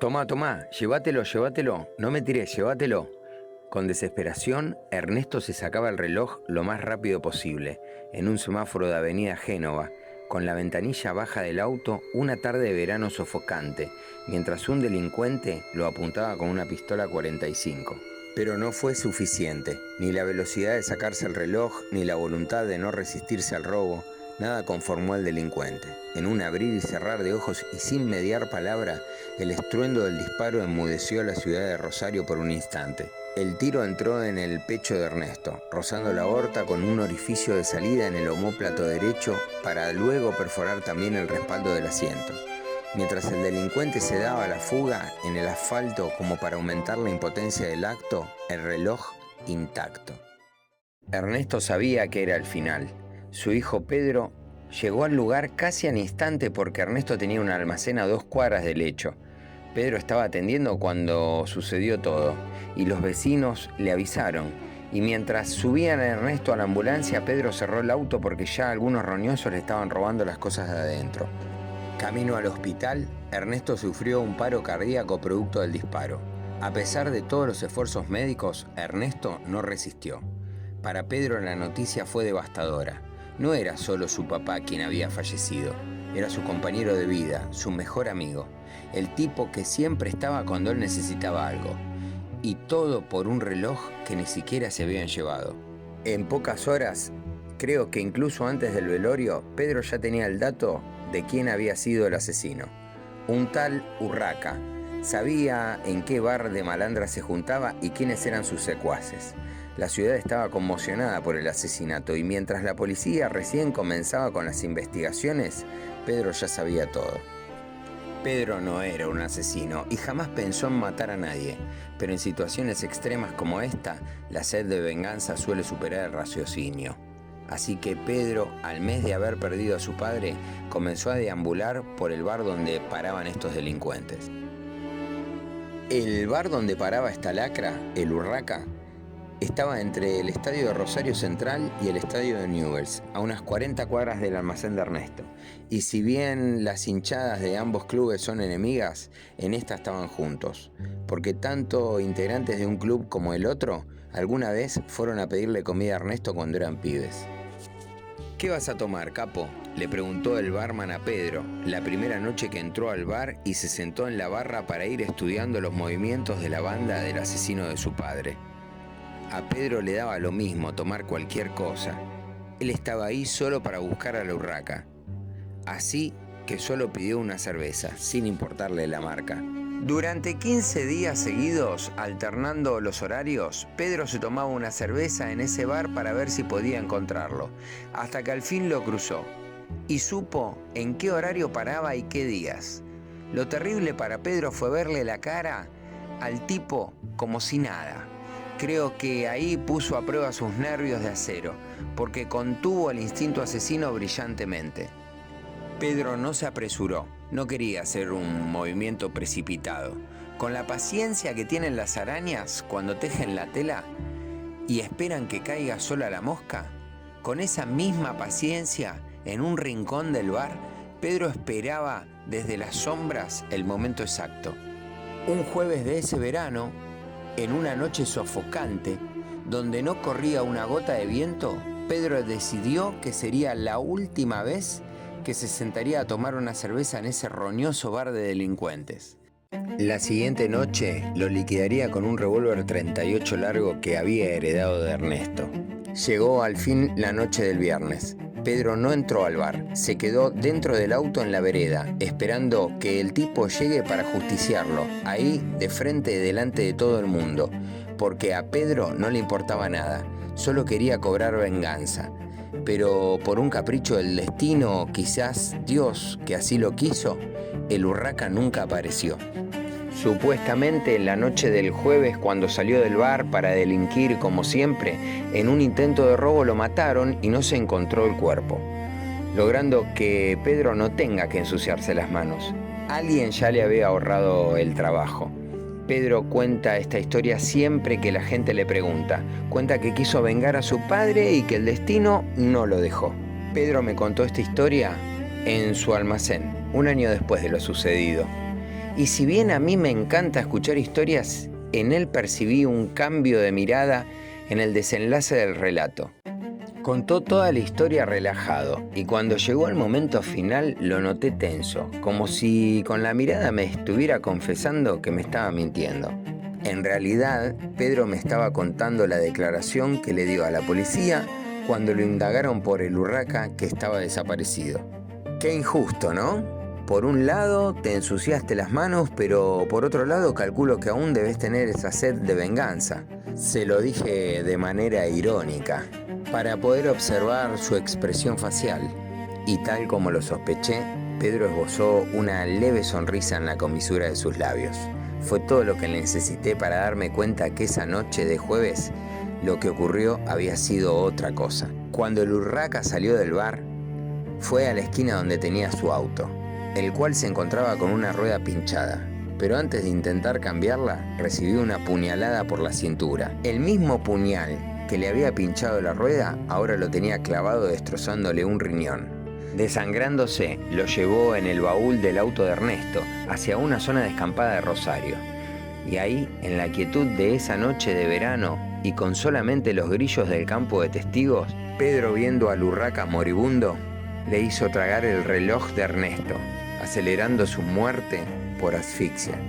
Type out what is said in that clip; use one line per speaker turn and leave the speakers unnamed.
Tomá, tomá, llévatelo, no me tires, llévatelo. Con desesperación, Ernesto se sacaba el reloj lo más rápido posible, en un semáforo de Avenida Génova, con la ventanilla baja del auto, una tarde de verano sofocante, mientras un delincuente lo apuntaba con una pistola 45. Pero no fue suficiente, ni la velocidad de sacarse el reloj, ni la voluntad de no resistirse al robo. Nada conformó al delincuente. En un abrir y cerrar de ojos y sin mediar palabra, el estruendo del disparo enmudeció la ciudad de Rosario por un instante. El tiro entró en el pecho de Ernesto, rozando la aorta con un orificio de salida en el omóplato derecho para luego perforar también el respaldo del asiento. Mientras el delincuente se daba la fuga en el asfalto como para aumentar la impotencia del acto, el reloj intacto. Ernesto sabía que era el final. Su hijo Pedro llegó al lugar casi al instante porque Ernesto tenía un almacén a 2 cuadras del hecho. Pedro estaba atendiendo cuando sucedió todo y los vecinos le avisaron. Y mientras subían a Ernesto a la ambulancia, Pedro cerró el auto porque ya algunos roñosos le estaban robando las cosas de adentro. Camino al hospital, Ernesto sufrió un paro cardíaco producto del disparo. A pesar de todos los esfuerzos médicos, Ernesto no resistió. Para Pedro la noticia fue devastadora. No era solo su papá quien había fallecido, era su compañero de vida, su mejor amigo, el tipo que siempre estaba cuando él necesitaba algo. Y todo por un reloj que ni siquiera se habían llevado. En pocas horas, creo que incluso antes del velorio, Pedro ya tenía el dato de quién había sido el asesino. Un tal Urraca. Sabía en qué bar de malandra se juntaba y quiénes eran sus secuaces. La ciudad estaba conmocionada por el asesinato y mientras la policía recién comenzaba con las investigaciones, Pedro ya sabía todo. Pedro no era un asesino y jamás pensó en matar a nadie, pero en situaciones extremas como esta, la sed de venganza suele superar el raciocinio. Así que Pedro, al mes de haber perdido a su padre, comenzó a deambular por el bar donde paraban estos delincuentes. El bar donde paraba esta lacra, el Urraca, estaba entre el estadio de Rosario Central y el estadio de Newell's, a unas 40 cuadras del almacén de Ernesto. Y si bien las hinchadas de ambos clubes son enemigas, en esta estaban juntos, porque tanto integrantes de un club como el otro alguna vez fueron a pedirle comida a Ernesto cuando eran pibes. ¿Qué vas a tomar, capo?, le preguntó el barman a Pedro, la primera noche que entró al bar y se sentó en la barra para ir estudiando los movimientos de la banda del asesino de su padre. A Pedro le daba lo mismo tomar cualquier cosa. Él estaba ahí solo para buscar a la Urraca. Así que solo pidió una cerveza, sin importarle la marca. Durante 15 días seguidos, alternando los horarios, Pedro se tomaba una cerveza en ese bar para ver si podía encontrarlo, hasta que al fin lo cruzó y supo en qué horario paraba y qué días. Lo terrible para Pedro fue verle la cara al tipo como si nada. Creo que ahí puso a prueba sus nervios de acero, porque contuvo el instinto asesino brillantemente. Pedro no se apresuró, no quería hacer un movimiento precipitado. Con la paciencia que tienen las arañas cuando tejen la tela y esperan que caiga sola la mosca, con esa misma paciencia, en un rincón del bar, Pedro esperaba desde las sombras el momento exacto. Un jueves de ese verano, en una noche sofocante, donde no corría una gota de viento, Pedro decidió que sería la última vez que se sentaría a tomar una cerveza en ese roñoso bar de delincuentes. La siguiente noche lo liquidaría con un revólver 38 largo que había heredado de Ernesto. Llegó al fin la noche del viernes. Pedro no entró al bar, se quedó dentro del auto en la vereda, esperando que el tipo llegue para justiciarlo, ahí de frente delante de todo el mundo, porque a Pedro no le importaba nada, solo quería cobrar venganza. Pero por un capricho del destino, quizás Dios, que así lo quiso, el Urraca nunca apareció. Supuestamente la noche del jueves, cuando salió del bar para delinquir como siempre, en un intento de robo lo mataron y no se encontró el cuerpo, logrando que Pedro no tenga que ensuciarse las manos. Alguien ya le había ahorrado el trabajo. Pedro cuenta esta historia siempre que la gente le pregunta. Cuenta que quiso vengar a su padre y que el destino no lo dejó. Pedro me contó esta historia en su almacén, un año después de lo sucedido. Y si bien a mí me encanta escuchar historias, en él percibí un cambio de mirada en el desenlace del relato. Contó toda la historia relajado y cuando llegó el momento final lo noté tenso, como si con la mirada me estuviera confesando que me estaba mintiendo. En realidad, Pedro me estaba contando la declaración que le dio a la policía cuando lo indagaron por el Urraca que estaba desaparecido. Qué injusto, ¿no? Por un lado te ensuciaste las manos, pero por otro lado calculo que aún debes tener esa sed de venganza. Se lo dije de manera irónica, para poder observar su expresión facial. Y tal como lo sospeché, Pedro esbozó una leve sonrisa en la comisura de sus labios. Fue todo lo que necesité para darme cuenta que esa noche de jueves lo que ocurrió había sido otra cosa. Cuando el Urraca salió del bar, fue a la esquina donde tenía su auto, el cual se encontraba con una rueda pinchada. Pero antes de intentar cambiarla, recibió una puñalada por la cintura. El mismo puñal que le había pinchado la rueda, ahora lo tenía clavado destrozándole un riñón. Desangrándose, lo llevó en el baúl del auto de Ernesto, hacia una zona descampada de Rosario. Y ahí, en la quietud de esa noche de verano, y con solamente los grillos del campo de testigos, Pedro, viendo al Urraca moribundo, le hizo tragar el reloj de Ernesto, acelerando su muerte por asfixia.